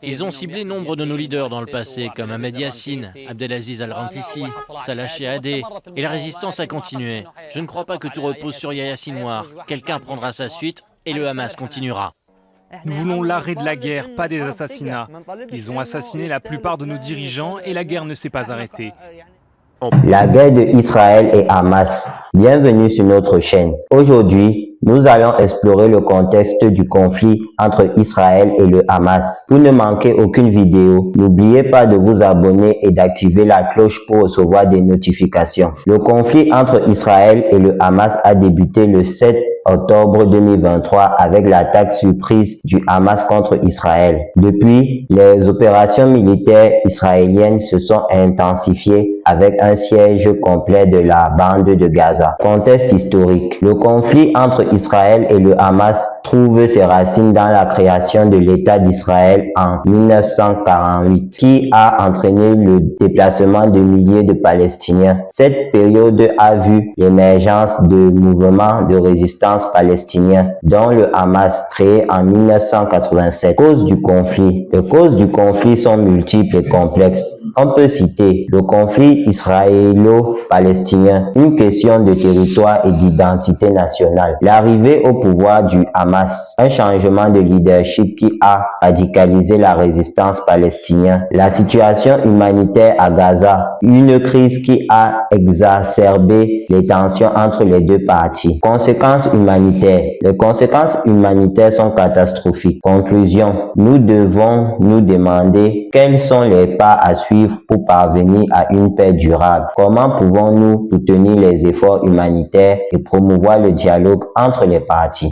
Ils ont ciblé nombre de nos leaders dans le passé, comme Ahmed Yassine, Abdelaziz Al-Rantisi, Salah Chehadeh, et la résistance a continué. Je ne crois pas que tout repose sur Yahya Sinwar. Quelqu'un prendra sa suite et le Hamas continuera. Nous voulons l'arrêt de la guerre, pas des assassinats. Ils ont assassiné la plupart de nos dirigeants et la guerre ne s'est pas arrêtée. La guerre de Israël et Hamas. Bienvenue sur notre chaîne. Aujourd'hui, nous allons explorer le contexte du conflit entre Israël et le Hamas. Pour ne manquer aucune vidéo, n'oubliez pas de vous abonner et d'activer la cloche pour recevoir des notifications. Le conflit entre Israël et le Hamas a débuté le 7 octobre 2023 avec l'attaque surprise du Hamas contre Israël. Depuis, les opérations militaires israéliennes se sont intensifiées avec un siège complet de la bande de Gaza. Contexte historique. Le conflit entre Israël et le Hamas trouve ses racines dans la création de l'État d'Israël en 1948, qui a entraîné le déplacement de milliers de Palestiniens. Cette période a vu l'émergence de mouvements de résistance palestiniens, dont le Hamas, créé en 1987. Causes du conflit. Les causes du conflit sont multiples et complexes. On peut citer le conflit israélo-palestinien, une question de territoire et d'identité nationale, l'arrivée au pouvoir du Hamas, un changement de leadership qui a radicalisé la résistance palestinienne, la situation humanitaire à Gaza, une crise qui a exacerbé les tensions entre les deux parties. Conséquences humanitaires. Les conséquences humanitaires sont catastrophiques. Conclusion. Nous devons nous demander quels sont les pas à suivre pour parvenir à une paix durable. Comment pouvons-nous soutenir les efforts humanitaires et promouvoir le dialogue entre les parties?